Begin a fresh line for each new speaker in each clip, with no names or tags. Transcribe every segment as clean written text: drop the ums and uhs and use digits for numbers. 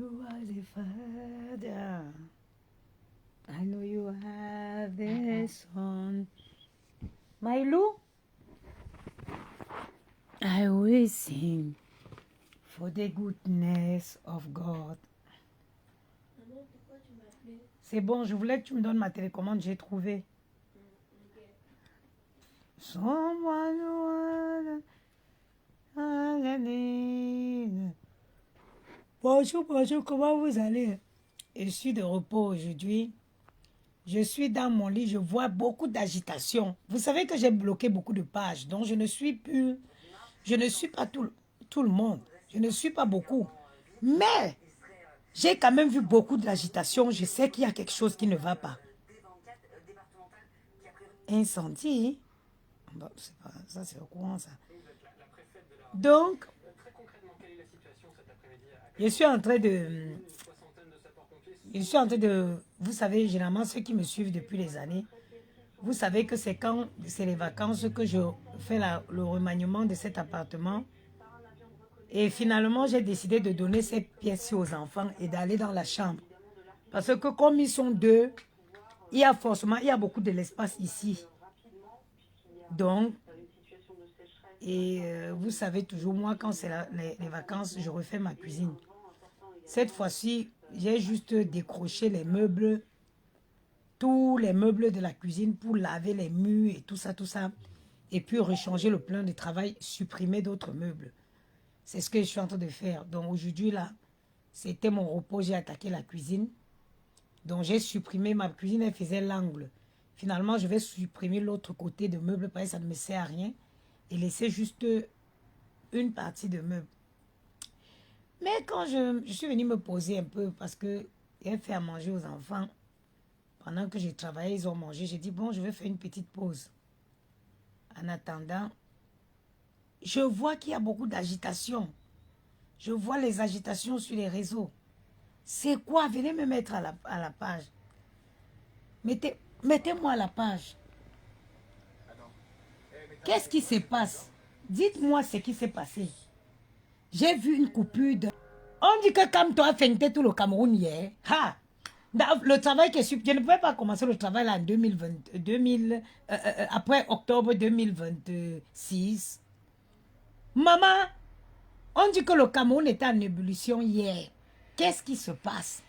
you are the Father. I know you are the Son. Maïlou, I will sing for the goodness of God.
Maman, pourquoi tu m'as appelé?
C'est bon, je voulais que tu me donnes ma télécommande, j'ai trouvé.
Ok.
Someone Bonjour, bonjour, comment vous allez? Je suis de repos aujourd'hui. Je suis dans mon lit, je vois beaucoup d'agitation. Vous savez que j'ai bloqué beaucoup de pages, donc je ne suis pas tout le monde. Je ne suis pas beaucoup. Mais j'ai quand même vu beaucoup d'agitation. Je sais qu'il y a quelque chose qui ne va pas. Incendie? Bon, c'est pas, ça, c'est au courant, ça. Donc, je suis en train de... Vous savez, généralement, ceux qui me suivent depuis les années, vous savez que c'est quand c'est les vacances que je fais le remaniement de cet appartement. Et finalement, j'ai décidé de donner ces pièces aux enfants et d'aller dans la chambre. Parce que comme ils sont deux, il y a beaucoup de l'espace ici. Donc, vous savez toujours, moi, quand c'est les vacances, je refais ma cuisine. Cette fois-ci, j'ai juste décroché les meubles, tous les meubles de la cuisine pour laver les murs et tout ça. Et puis rechanger le plan de travail, supprimer d'autres meubles. C'est ce que je suis en train de faire. Donc aujourd'hui, là, c'était mon repos, j'ai attaqué la cuisine. Donc j'ai supprimé ma cuisine, elle faisait l'angle. Finalement, je vais supprimer l'autre côté de meubles parce que ça ne me sert à rien. Et laisser juste une partie de meubles. Mais quand je suis venue me poser un peu parce que j'ai fait à manger aux enfants, pendant que j'ai travaillé, ils ont mangé, j'ai dit bon, je vais faire une petite pause. En attendant, je vois qu'il y a beaucoup d'agitation. Je vois les agitations sur les réseaux. C'est quoi? Venez me mettre à la page. Mettez-moi à la page. Qu'est-ce qui se passe? Dites-moi ce qui s'est passé. J'ai vu une coupure de... On dit que comme toi, feinté tout le Cameroun hier. Ha! Le travail je ne pouvais pas commencer le travail là en 2020, après octobre 2026. Maman, on dit que le Cameroun était en ébullition hier. Qu'est-ce qui se passe?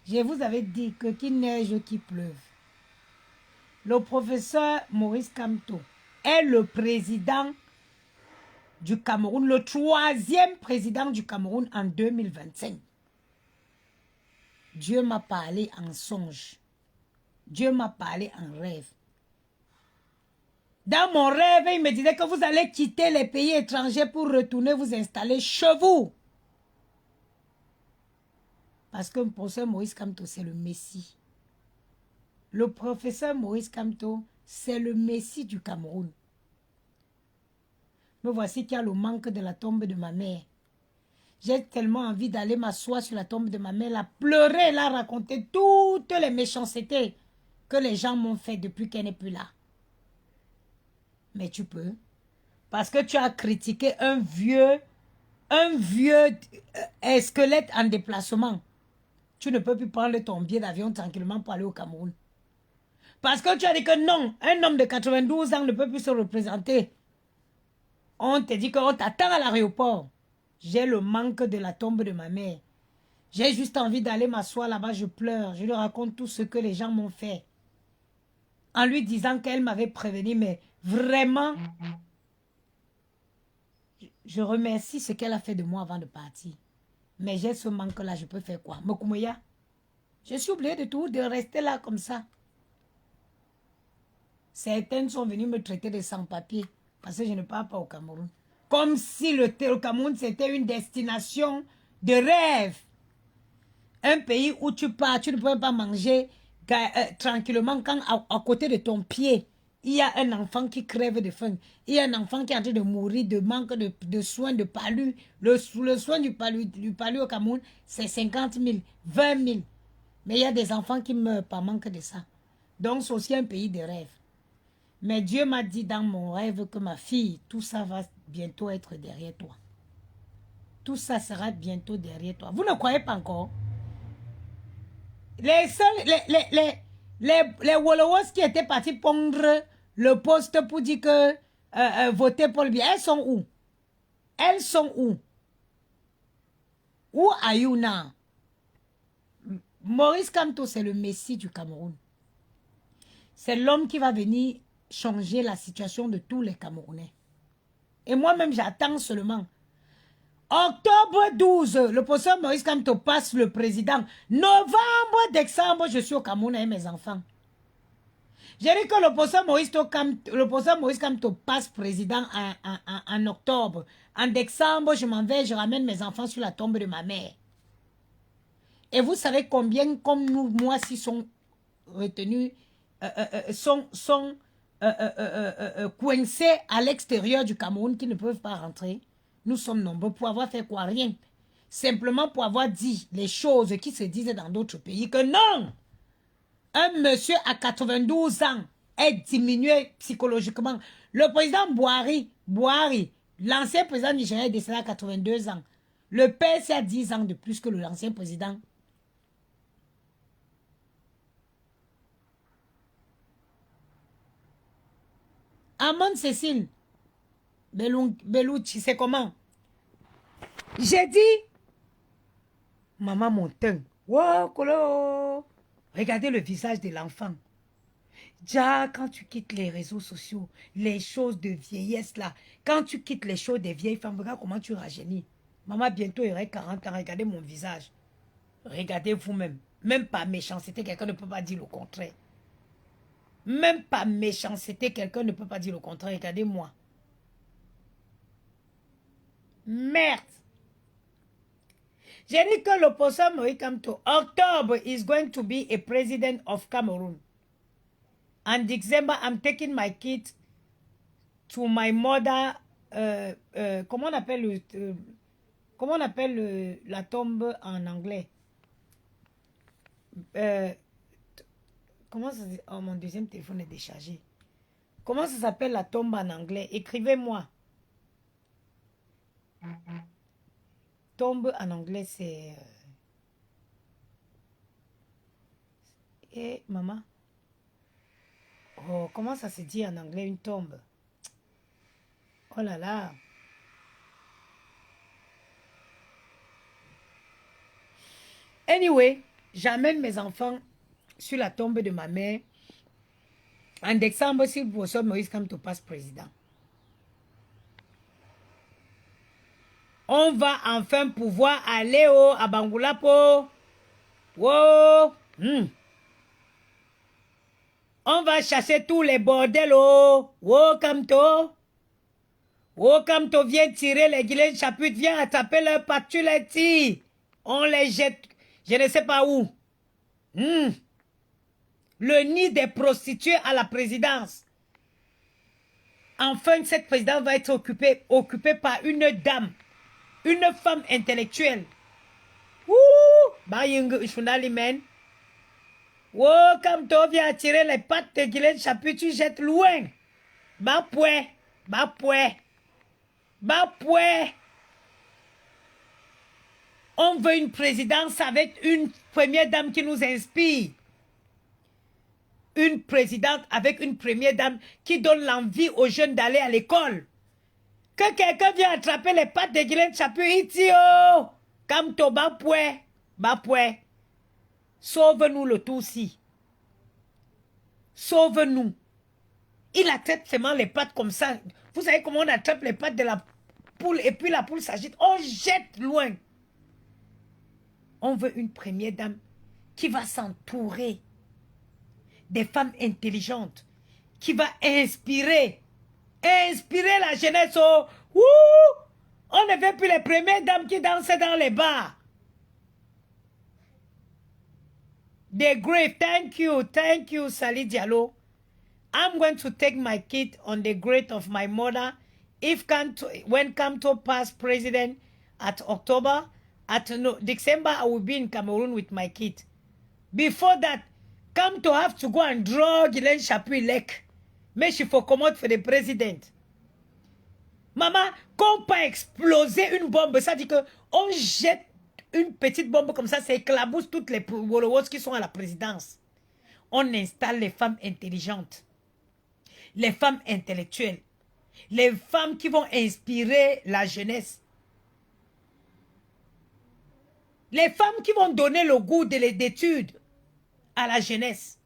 Je vous avais dit que qu'il neige, qu'il pleuve. Le professeur Maurice Kamto est le président du Cameroun, le troisième président du Cameroun en 2025. Dieu m'a parlé en songe. Dieu m'a parlé en rêve. Dans mon rêve, il me disait que vous allez quitter les pays étrangers pour retourner vous installer chez vous. Parce que le professeur Maurice Kamto, c'est le Messie. Le professeur Maurice Kamto, c'est le Messie du Cameroun. Me voici qu'il y a le manque de la tombe de ma mère. J'ai tellement envie d'aller m'asseoir sur la tombe de ma mère, la pleurer, la raconter toutes les méchancetés que les gens m'ont fait depuis qu'elle n'est plus là. Mais tu peux. Parce que tu as critiqué un vieux squelette en déplacement. Tu ne peux plus prendre ton billet d'avion tranquillement pour aller au Cameroun. Parce que tu as dit que non, un homme de 92 ans ne peut plus se représenter. On te dit qu'on t'attend à l'aéroport. J'ai le manque de la tombe de ma mère. J'ai juste envie d'aller m'asseoir là-bas, je pleure. Je lui raconte tout ce que les gens m'ont fait. En lui disant qu'elle m'avait prévenu, mais vraiment, je remercie ce qu'elle a fait de moi avant de partir. Mais j'ai ce manque-là, je peux faire quoi? Mokumouya, je suis oublié de tout, de rester là comme ça. Certaines sont venues me traiter de sans-papier parce que je ne pars pas au Cameroun. Comme si le Cameroun, c'était une destination de rêve. Un pays où tu pars, tu ne peux pas manger tranquillement quand à côté de ton pied, il y a un enfant qui crève de faim. Il y a un enfant qui est en train de mourir de manque de soins de palu. Le soin du palu au Cameroun, c'est 50 000, 20 000. Mais il y a des enfants qui meurent par manque de ça. Donc, c'est aussi un pays de rêve. Mais Dieu m'a dit dans mon rêve que ma fille, tout ça va bientôt être derrière toi. tout ça sera bientôt derrière toi. Vous ne croyez pas encore? Les seuls, les Wolowos qui étaient partis pondre le poste pour dire que voter pour le bien, elles sont où? Elles sont où? Où are you now? Maurice Kamto, c'est le messie du Cameroun. C'est l'homme qui va venir changer la situation de tous les Camerounais. Et moi-même, j'attends seulement. Octobre 12, le professeur Maurice Kamto passe le président. Novembre, décembre, je suis au Cameroun avec mes enfants. J'ai dit que le professeur Maurice Kamto passe président en octobre. En décembre, je m'en vais, je ramène mes enfants sur la tombe de ma mère. Et vous savez combien, comme nous, moi, si sont retenus, sont coincés à l'extérieur du Cameroun, qui ne peuvent pas rentrer. Nous sommes nombreux pour avoir fait quoi? Rien. Simplement pour avoir dit les choses qui se disaient dans d'autres pays que non! Un monsieur à 92 ans est diminué psychologiquement. Le président Buhari, l'ancien président nigérien est décédé à 82 ans. Le père, c'est à 10 ans de plus que l'ancien président. Amon Cécile, Belouchi, c'est comment? J'ai dit, maman Montagne, wow, colo. Regardez le visage de l'enfant. Déjà, quand tu quittes les réseaux sociaux, les choses de vieillesse là, quand tu quittes les choses des vieilles femmes, regarde comment tu rajeunis. Maman, bientôt, il y aurait 40 ans, regardez mon visage. Regardez vous-même. Même pas méchanceté, quelqu'un ne peut pas dire le contraire. Même pas méchanceté, quelqu'un ne peut pas dire le contraire. Regardez-moi. Merde. J'ai dit que l'opposant Moïse Kamto, October is going to be a president of Cameroon. And December, I'm taking my kid to my mother. Comment on appelle la tombe en anglais? Comment ça dit? Oh, mon deuxième téléphone est déchargé. Comment ça s'appelle la tombe en anglais? Écrivez-moi. Tombe en anglais, c'est... maman. Oh, comment ça se dit en anglais, une tombe? Oh là là. Anyway, j'amène mes enfants sur la tombe de ma mère. En décembre, si le professeur Maurice Kamto passe président. On va enfin pouvoir aller à Bangoulapo. Wow. On va chasser tous les bordels. Wow, Kamto. Wow, Kamto, viens tirer les guillemets chapitres. Viens attraper leurs pattes, tu les tires. On les jette. Je ne sais pas où. Le nid des prostituées à la présidence. Enfin, cette présidence va être occupée par une dame. Une femme intellectuelle. Comme tu viens attirer les pattes de Guylaine Chapuis, tu jettes loin. Bapoué. On veut une présidence avec une première dame qui nous inspire. Une présidente avec une première dame qui donne l'envie aux jeunes d'aller à l'école. Que quelqu'un vienne attraper les pattes de Guylaine Chapuis, Itio, Kamto, Bapoué. Sauve-nous le tout-ci. Sauve-nous. Il attrape seulement les pattes comme ça. Vous savez comment on attrape les pattes de la poule et puis la poule s'agite. On jette loin. On veut une première dame qui va s'entourer des femmes intelligentes, qui va inspirer la jeunesse. On ne veut plus les premières dames qui dansaient dans les bars. The grave, thank you, Sali Diallo. I'm going to take my kid on the grave of my mother. When Kamto pass president at October, December, I will be in Cameroon with my kid. Before that, Kamto have to go and draw Guylaine Chapuis leg. Mais il faut commode for the president. Maman, quand on peut exploser une bombe, ça dit que on jette une petite bombe comme ça éclabousse toutes les Wolowos qui sont à la présidence. On installe les femmes intelligentes, les femmes intellectuelles, les femmes qui vont inspirer la jeunesse, les femmes qui vont donner le goût d'études à la jeunesse.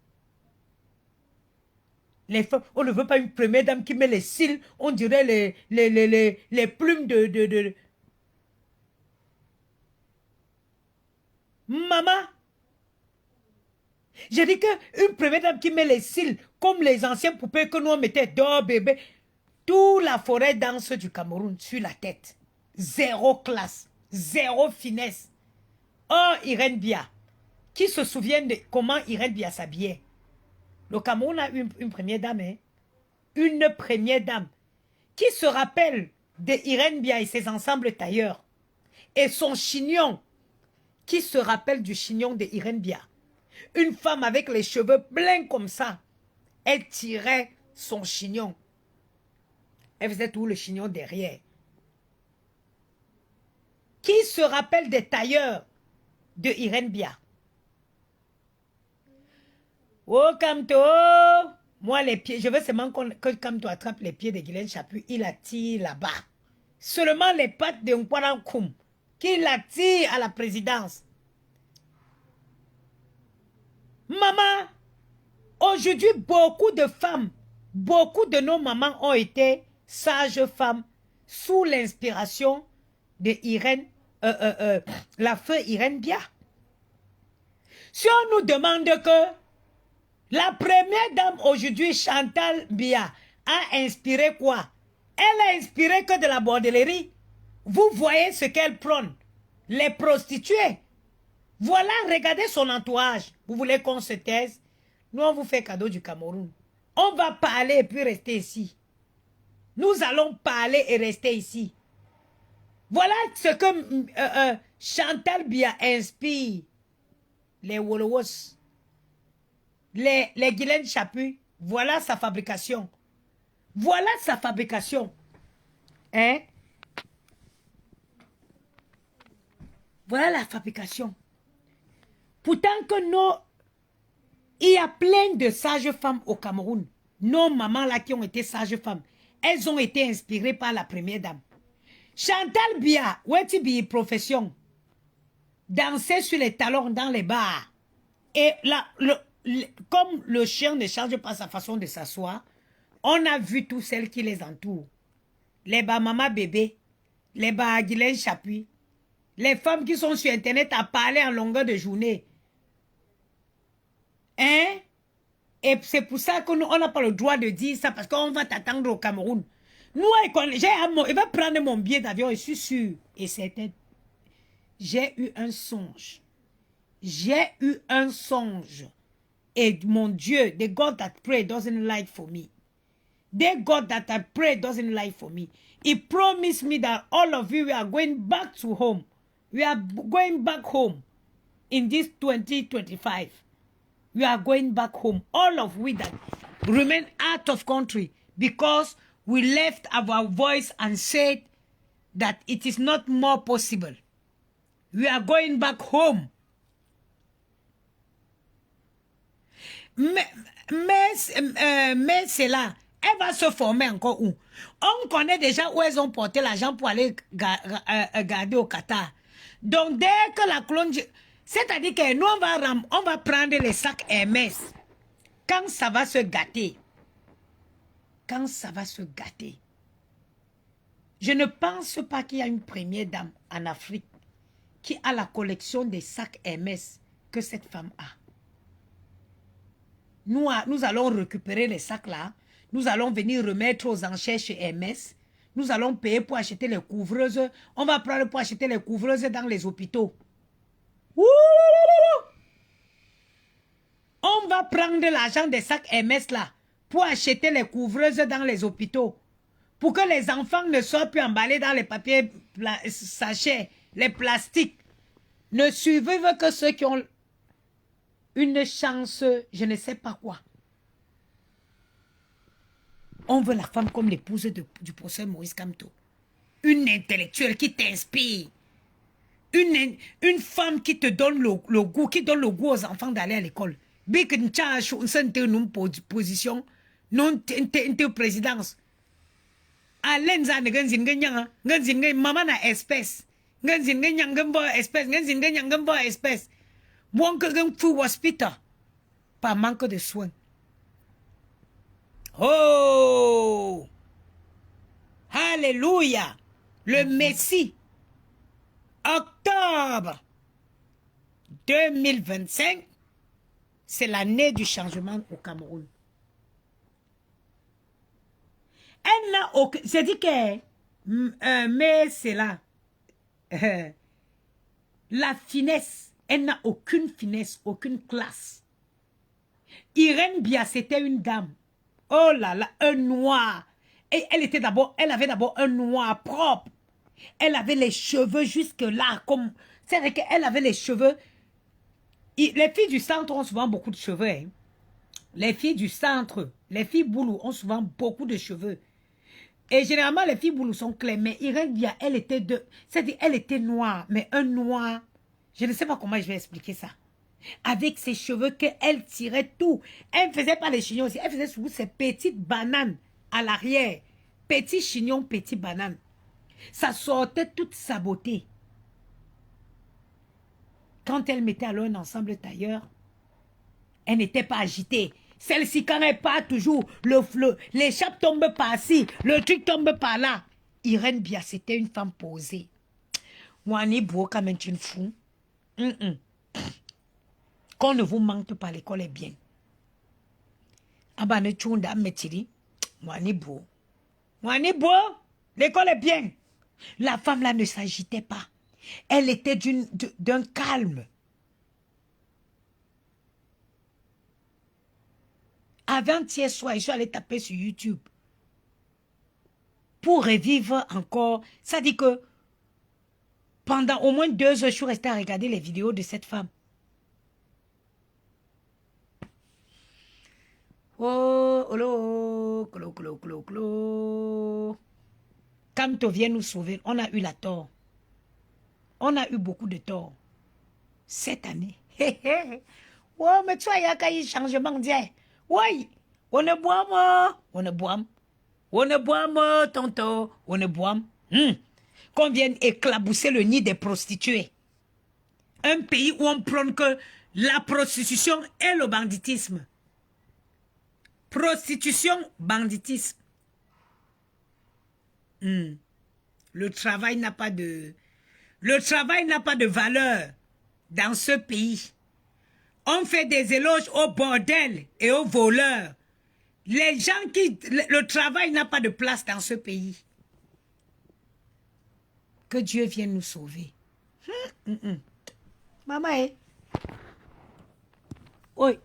Les femmes, on ne veut pas une première dame qui met les cils, on dirait les plumes de... Maman, j'ai dit qu'une première dame qui met les cils, comme les anciennes poupées que nous on mettait d'or bébé, toute la forêt danse du Cameroun sur la tête. Zéro classe, zéro finesse. Oh, Irène Bia, qui se souvient de comment Irène Bia s'habillait? Le Cameroun a une première dame, hein? Une première dame. Qui se rappelle de Irène Bia et ses ensembles tailleurs? Et son chignon. Qui se rappelle du chignon de Irène Bia? Une femme avec les cheveux pleins comme ça. Elle tirait son chignon. Elle faisait tout le chignon derrière. Qui se rappelle des tailleurs de Irène Bia? Oh, Kamto! Moi, les pieds, je veux seulement que Kamto attrape les pieds de Guylaine Chaput, il attire là-bas. Seulement les pattes de Nkwarankoum, qui l'attire à la présidence. Maman, aujourd'hui, beaucoup de femmes, beaucoup de nos mamans ont été sages femmes sous l'inspiration de Irène, la feu Irène Bia. Si on nous demande que la première dame aujourd'hui, Chantal Bia, a inspiré quoi? Elle a inspiré que de la bordellerie. Vous voyez ce qu'elle prône. Les prostituées. Voilà, regardez son entourage. Vous voulez qu'on se taise? Nous, on vous fait cadeau du Cameroun. On va parler et puis rester ici. Nous allons parler et rester ici. Voilà ce que Chantal Bia inspire. Les Wolowos. Les Guylaine Chaput, voilà sa fabrication. Voilà sa fabrication. Hein? Voilà la fabrication. Pourtant que il y a plein de sages femmes au Cameroun. Nos mamans là qui ont été sages femmes, elles ont été inspirées par la première dame. Chantal Bia, Wetibi profession. Danser sur les talons dans les bars. Et là, comme le chien ne change pas sa façon de s'asseoir, on a vu toutes celles qui les entourent. Les maman bébés, les Guylaine Chaput, les femmes qui sont sur Internet à parler en longueur de journée. Hein? Et c'est pour ça qu'on n'a pas le droit de dire ça, parce qu'on va t'attendre au Cameroun. Nous, il va prendre mon billet d'avion, je suis sûr. Et c'était... J'ai eu un songe. J'ai eu un songe. Et mon Dieu, the God that pray doesn't lie for me. The God that I pray doesn't lie for me. He promised me that all of you are going back to home. We are going back home in this 2025. We are going back home. All of we that remain out of country because we left our voice and said that it is not more possible. We are going back home. Mais c'est là. Elle va se former encore où? On connaît déjà où elles ont porté l'argent pour aller garder au Qatar. Donc, dès que la clone... C'est-à-dire que nous, on va prendre les sacs Hermès. Quand ça va se gâter. Quand ça va se gâter. Je ne pense pas qu'il y a une première dame en Afrique qui a la collection des sacs Hermès que cette femme a. Nous allons récupérer les sacs là. Nous allons venir remettre aux enchères chez Hermès. Nous allons payer pour acheter les couvreuses. On va prendre pour acheter les couvreuses dans les hôpitaux. On va prendre l'argent des sacs Hermès là pour acheter les couvreuses dans les hôpitaux. Pour que les enfants ne soient plus emballés dans les papiers sachets, les plastiques. Ne survivent que ceux qui ont une chance, je ne sais pas quoi. On veut la femme comme l'épouse du professeur Maurice Kamto. une intellectuelle qui t'inspire, une femme qui te donne le goût, qui donne le goût aux enfants d'aller à l'école. Big une position, non une présidence. Alenza ne ganzin ganyang, ganzin gay mama na espèce. Ganzin ganyang gambo espèce, ganzin ganyang gambo espèce. Bon que gan fou hospital. Par manque de soins. Oh! Alléluia! Le Messie. Octobre 2025, c'est l'année du changement au Cameroun. Elle n'a aucun... J'ai dit que... mais c'est là. La finesse. Elle n'a aucune finesse, aucune classe. Irène Bia, c'était une dame. Oh là là, un noir. Et elle avait d'abord un noir propre. Elle avait les cheveux jusque là, comme... C'est vrai qu'elle avait les cheveux... Les filles du centre ont souvent beaucoup de cheveux. Hein. Les filles du centre, les filles boulou ont souvent beaucoup de cheveux. Et généralement, les filles boulou sont claires. Mais Irène Bia, elle était c'est-à-dire, elle était noire, mais un noir... Je ne sais pas comment je vais expliquer ça. Avec ses cheveux qu'elle tirait tout. Elle ne faisait pas les chignons aussi. Elle faisait surtout ses petites bananes à l'arrière. Petits chignons, petites bananes. Ça sortait toute sa beauté. Quand elle mettait alors un ensemble tailleur, elle n'était pas agitée. Celle-ci, quand elle part toujours, l'échappe tombe par-ci, le truc tombe par-là. Irène Bia, c'était une femme posée. Moi, ni beau comme une fou. Qu'on ne vous manque pas, l'école est bien. Abane chunda metiri. Moi, ni beau. Moi, ni beau. L'école est bien. La femme là ne s'agitait pas. Elle était d'un calme. Avant-hier soir, je suis allée taper sur YouTube pour revivre encore. Ça dit que pendant au moins 2 heures, je suis restée à regarder les vidéos de cette femme. Oh, oh, clo, clo, clo, clo. Kamto vient nous sauver. On a eu la tort. On a eu beaucoup de tort. Cette année. Oh, mais tu vois, il y a un changement d'hier. Oui, on est bois, moi. On est bois. On est bois, moi, tonton. On est bois. Qu'on vienne éclabousser le nid des prostituées. Un pays où on prône que la prostitution et le banditisme. Prostitution, banditisme. Le travail n'a pas de... Le travail n'a pas de valeur dans ce pays. On fait des éloges au bordel et aux voleurs. Les gens qui... Le travail n'a pas de place dans ce pays. Que Dieu vienne nous sauver. Maman, oui.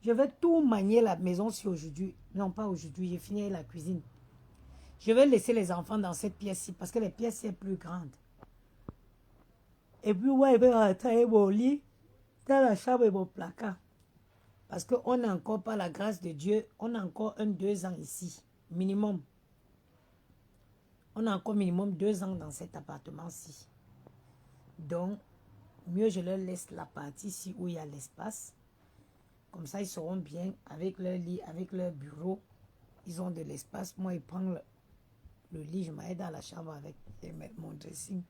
Je vais tout manier la maison si aujourd'hui. Non, pas aujourd'hui. J'ai fini la cuisine. Je vais laisser les enfants dans cette pièce-ci parce que les pièces sont plus grandes. Et puis, ouais, je vais rentrer mon lit dans la chambre et mon placard. Parce qu'on n'a encore pas la grâce de Dieu. On a encore 2 ans ici. Minimum. On a encore minimum 2 ans dans cet appartement-ci. Donc, mieux je leur laisse la partie ici où il y a l'espace. Comme ça, ils seront bien avec leur lit, avec leur bureau. Ils ont de l'espace. Moi, ils prennent le lit. Je m'aide dans la chambre avec mon dressing.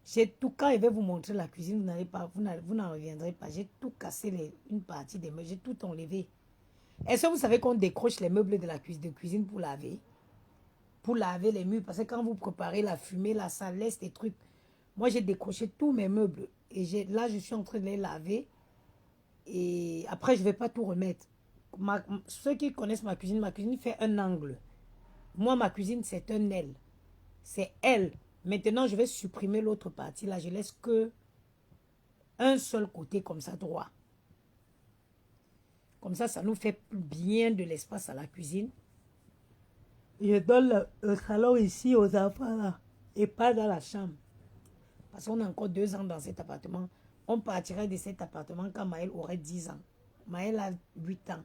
J'ai tout, quand je vais vous montrer la cuisine, vous n'en reviendrez pas. J'ai tout cassé, une partie des meubles. J'ai tout enlevé. Est-ce que vous savez qu'on décroche les meubles de la cuisine pour laver? Pour laver les murs. Parce que quand vous préparez la fumée, la salle laisse des trucs. Moi, j'ai décroché tous mes meubles. Et là, je suis en train de les laver. Et après, je ne vais pas tout remettre. Ceux qui connaissent ma cuisine fait un angle. Moi, ma cuisine, c'est un L. C'est L. Maintenant, je vais supprimer l'autre partie. Là, je laisse que un seul côté comme ça, droit. Comme ça, ça nous fait bien de l'espace à la cuisine. Je donne le salon ici aux enfants, là. Et pas dans la chambre. Parce qu'on a encore 2 ans dans cet appartement. On partirait de cet appartement quand Maëlle aurait 10 ans. Maëlle a 8 ans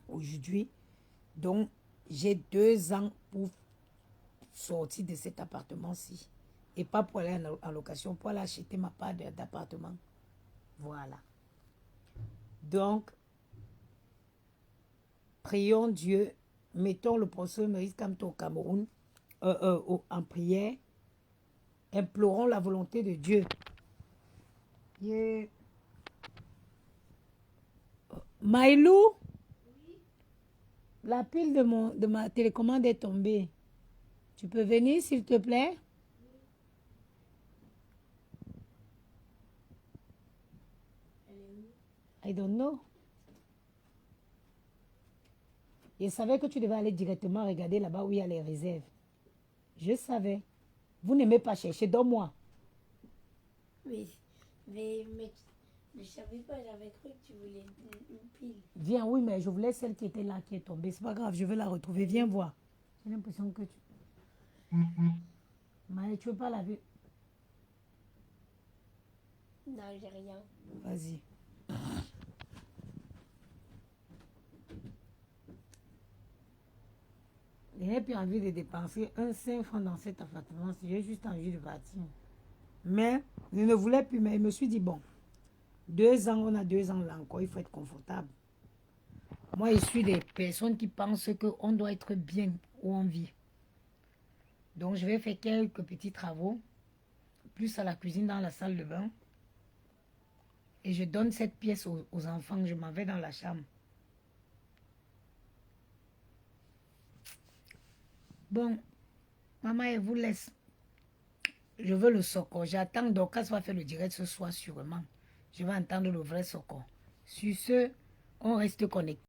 aujourd'hui. Donc, j'ai 2 ans pour sortir de cet appartement-ci. Et pas pour aller en location, pour aller acheter ma part d'appartement. Voilà. Donc, prions Dieu, mettons le professeur Maurice Kamto au Cameroun en prière, implorons la volonté de Dieu. Yeah. Maïlou, la pile de ma télécommande est tombée. Tu peux venir, s'il te plaît? I don't know. Je savais que tu devais aller directement regarder là-bas où il y a les réserves. Je savais. Vous n'aimez pas chercher, donne-moi.
Mais je savais pas, j'avais cru que tu voulais une pile.
Viens, oui, mais je voulais celle qui était là, qui est tombée. C'est pas grave, je vais la retrouver. Viens voir. J'ai l'impression que tu... Mais tu veux pas la vue?
Non, j'ai rien.
Vas-y. Je n'ai plus envie de dépenser un 5 francs dans cet appartement. J'ai juste envie de partir. Mais je ne voulais plus, mais je me suis dit, bon, 2 ans, on a 2 ans là encore, il faut être confortable. Moi, je suis des personnes qui pensent qu'on doit être bien où on vit. Donc, je vais faire quelques petits travaux, plus à la cuisine, dans la salle de bain. Et je donne cette pièce aux enfants, je m'en vais dans la chambre. Bon, maman, elle vous laisse. Je veux le Soko. J'attends Dorcas va faire le direct ce soir sûrement. Je vais entendre le vrai Soko. Sur ce, on reste connecté.